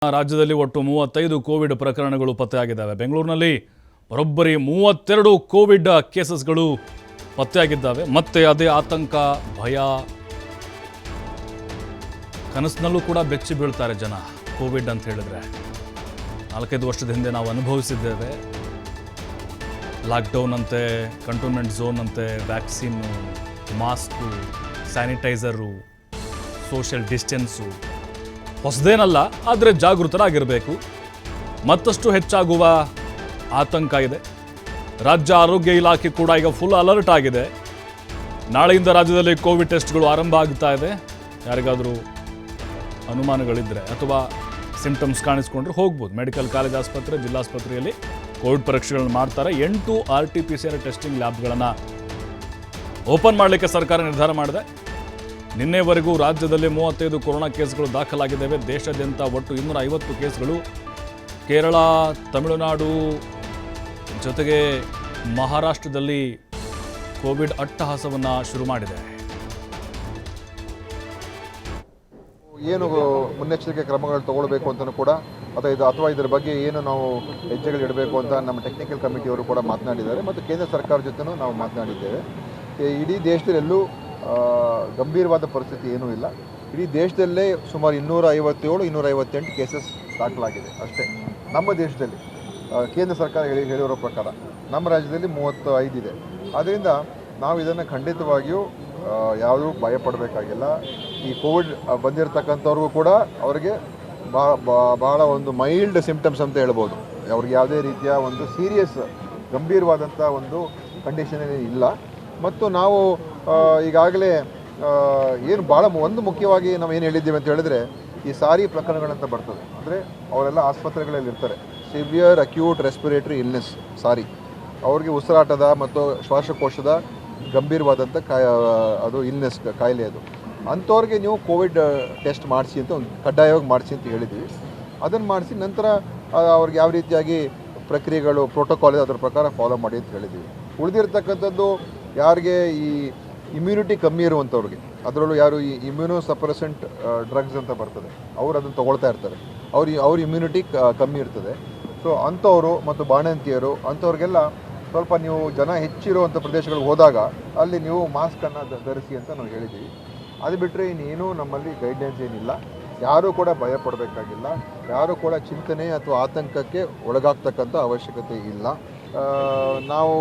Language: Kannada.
ರಾಜ್ಯದಲ್ಲಿ ಒಟ್ಟು 35 ಕೋವಿಡ್ ಪ್ರಕರಣಗಳು ಪತ್ತೆಯಾಗಿದ್ದಾವೆ. ಬೆಂಗಳೂರಿನಲ್ಲಿ ಬರೋಬ್ಬರಿ 32 ಕೋವಿಡ್ ಕೇಸಸ್ಗಳು ಪತ್ತೆಯಾಗಿದ್ದಾವೆ. ಮತ್ತೆ ಅದೇ ಆತಂಕ, ಭಯ, ಕನಸಿನಲ್ಲೂ ಕೂಡ ಬೆಚ್ಚಿ ಬೀಳ್ತಾರೆ ಜನ. ಕೋವಿಡ್ ಅಂತ ಹೇಳಿದ್ರೆ 4-5 ವರ್ಷದ ಹಿಂದೆ ನಾವು ಅನುಭವಿಸಿದ್ದೇವೆ. ಲಾಕ್ಡೌನ್ ಅಂತೆ, ಕಂಟೋನ್ಮೆಂಟ್ ಝೋನ್ ಅಂತೆ, vaccine, mask, sanitiser, social distance ಹೊಸದೇನಲ್ಲ, ಆದರೆ ಜಾಗೃತರಾಗಿರಬೇಕು. ಮತ್ತಷ್ಟು ಹೆಚ್ಚಾಗುವ ಆತಂಕ ಇದೆ. ರಾಜ್ಯ ಆರೋಗ್ಯ ಇಲಾಖೆ ಕೂಡ ಈಗ ಫುಲ್ ಅಲರ್ಟ್ ಆಗಿದೆ. ನಾಳೆಯಿಂದ ರಾಜ್ಯದಲ್ಲಿ ಕೋವಿಡ್ ಟೆಸ್ಟ್ಗಳು ಆರಂಭ ಆಗ್ತಾ ಇದೆ. ಯಾರಿಗಾದರೂ ಅನುಮಾನಗಳಿದ್ದರೆ ಅಥವಾ ಸಿಂಪ್ಟಮ್ಸ್ ಕಾಣಿಸ್ಕೊಂಡ್ರೆ ಹೋಗ್ಬೋದು. ಮೆಡಿಕಲ್ ಕಾಲೇಜ್ ಆಸ್ಪತ್ರೆ, ಜಿಲ್ಲಾಸ್ಪತ್ರೆಯಲ್ಲಿ ಕೋವಿಡ್ ಪರೀಕ್ಷೆಗಳನ್ನು ಮಾಡ್ತಾರೆ. 8 RT-PCR ಟೆಸ್ಟಿಂಗ್ ಲ್ಯಾಬ್ಗಳನ್ನು ಓಪನ್ ಮಾಡಲಿಕ್ಕೆ ಸರ್ಕಾರ ನಿರ್ಧಾರ ಮಾಡಿದೆ. ನಿನ್ನೆವರೆಗೂ ರಾಜ್ಯದಲ್ಲಿ 35 ಕೊರೋನಾ ಕೇಸ್ಗಳು ದಾಖಲಾಗಿದ್ದಾವೆ. ದೇಶಾದ್ಯಂತ ಒಟ್ಟು 250 ಕೇಸ್ಗಳು. ಕೇರಳ, ತಮಿಳುನಾಡು ಜೊತೆಗೆ ಮಹಾರಾಷ್ಟ್ರದಲ್ಲಿ ಕೋವಿಡ್ ಅಟ್ಟಹಾಸವನ್ನು ಶುರು ಮಾಡಿದೆ. ಏನು ಮುನ್ನೆಚ್ಚರಿಕೆ ಕ್ರಮಗಳು ತಗೊಳ್ಬೇಕು ಅಂತಲೂ ಕೂಡ ಅಥವಾ ಇದರ ಬಗ್ಗೆ ಏನು ನಾವು ಹೆಜ್ಜೆಗಳು ಇಡಬೇಕು ಅಂತ ನಮ್ಮ ಟೆಕ್ನಿಕಲ್ ಕಮಿಟಿಯವರು ಕೂಡ ಮಾತನಾಡಿದ್ದಾರೆ. ಮತ್ತು ಕೇಂದ್ರ ಸರ್ಕಾರ ಜೊತೆನೂ ನಾವು ಮಾತನಾಡಿದ್ದೇವೆ. ಇಡೀ ದೇಶದಲ್ಲೆಲ್ಲೂ ಗಂಭೀರವಾದ ಪರಿಸ್ಥಿತಿ ಏನೂ ಇಲ್ಲ. ಇಡೀ ದೇಶದಲ್ಲೇ ಸುಮಾರು 257-258 ಕೇಸಸ್ ದಾಖಲಾಗಿದೆ ಅಷ್ಟೇ ನಮ್ಮ ದೇಶದಲ್ಲಿ. ಕೇಂದ್ರ ಸರ್ಕಾರ ಹೇಳಿರೋ ಪ್ರಕಾರ ನಮ್ಮ ರಾಜ್ಯದಲ್ಲಿ 35 ಇದೆ. ಆದ್ದರಿಂದ ನಾವು ಇದನ್ನು ಖಂಡಿತವಾಗಿಯೂ ಯಾವುದೂ ಭಯಪಡಬೇಕಾಗಿಲ್ಲ. ಈ ಕೋವಿಡ್ ಬಂದಿರತಕ್ಕಂಥವ್ರಿಗೂ ಕೂಡ ಅವರಿಗೆ ಭಾಳ ಒಂದು ಮೈಲ್ಡ್ ಸಿಂಪ್ಟಮ್ಸ್ ಅಂತ ಹೇಳ್ಬೋದು. ಅವ್ರಿಗೆ ಯಾವುದೇ ರೀತಿಯ ಒಂದು ಸೀರಿಯಸ್ ಗಂಭೀರವಾದಂಥ ಒಂದು ಕಂಡೀಷನ್ ಇಲ್ಲ. ಮತ್ತು ನಾವು ಈಗಾಗಲೇ ಏನು ಭಾಳ ಒಂದು ಮುಖ್ಯವಾಗಿ ನಾವು ಏನು ಹೇಳಿದ್ದೀವಿ ಅಂತ ಹೇಳಿದ್ರೆ, ಈ ಸಾರಿ ಪ್ರಕರಣಗಳಂತ ಬರ್ತದೆ. ಅಂದರೆ ಅವರೆಲ್ಲ ಆಸ್ಪತ್ರೆಗಳಲ್ಲಿ ಇರ್ತಾರೆ. ಸಿವಿಯರ್ ಅಕ್ಯೂಟ್ ರೆಸ್ಪಿರೇಟರಿ ಇಲ್ನೆಸ್, ಸಾರಿ, ಅವ್ರಿಗೆ ಉಸಿರಾಟದ ಮತ್ತು ಶ್ವಾಸಕೋಶದ ಗಂಭೀರವಾದಂಥ ಅದು ಇಲ್ನೆಸ್ ಕಾಯಿಲೆ. ಅದು ಅಂಥವ್ರಿಗೆ ನೀವು ಕೋವಿಡ್ ಟೆಸ್ಟ್ ಮಾಡಿಸಿ ಅಂತ ಒಂದು ಕಡ್ಡಾಯವಾಗಿ ಮಾಡಿಸಿ ಅಂತ ಹೇಳಿದ್ವಿ. ಅದನ್ನು ಮಾಡಿಸಿ ನಂತರ ಅವ್ರಿಗೆ ಯಾವ ರೀತಿಯಾಗಿ ಪ್ರಕ್ರಿಯೆಗಳು ಪ್ರೋಟೋಕಾಲ್ ಇದೆ ಅದರ ಪ್ರಕಾರ ಫಾಲೋ ಮಾಡಿ ಅಂತ ಹೇಳಿದ್ವಿ. ಉಳಿದಿರ್ತಕ್ಕಂಥದ್ದು ಯಾರಿಗೆ ಈ ಇಮ್ಯುನಿಟಿ ಕಮ್ಮಿ ಇರುವಂಥವ್ರಿಗೆ, ಅದರಲ್ಲೂ ಯಾರು ಈ ಇಮ್ಯುನೋ ಸಪ್ರೆಸೆಂಟ್ ಡ್ರಗ್ಸ್ ಅಂತ ಬರ್ತದೆ, ಅವ್ರು ಅದನ್ನು ತೊಗೊಳ್ತಾ ಇರ್ತಾರೆ. ಅವ್ರ ಇಮ್ಯುನಿಟಿ ಕಮ್ಮಿ ಇರ್ತದೆ. ಸೊ ಅಂಥವರು ಮತ್ತು ಬಾಣಂತಿಯರು ಅಂಥವ್ರಿಗೆಲ್ಲ ಸ್ವಲ್ಪ ನೀವು ಜನ ಹೆಚ್ಚಿರುವಂಥ ಪ್ರದೇಶಗಳಿಗೆ ಹೋದಾಗ ಅಲ್ಲಿ ನೀವು ಮಾಸ್ಕನ್ನು ಧರಿಸಿ ಅಂತ ನಾವು ಹೇಳಿದ್ದೀವಿ. ಅದು ಬಿಟ್ಟರೆ ಇನ್ನೇನೂ ನಮ್ಮಲ್ಲಿ ಗೈಡ್ಲೈನ್ಸ್ ಏನಿಲ್ಲ. ಯಾರೂ ಕೂಡ ಭಯ ಪಡಬೇಕಾಗಿಲ್ಲ. ಯಾರೂ ಕೂಡ ಚಿಂತನೆ ಅಥವಾ ಆತಂಕಕ್ಕೆ ಒಳಗಾಗ್ತಕ್ಕಂಥ ಅವಶ್ಯಕತೆ ಇಲ್ಲ. ನಾವು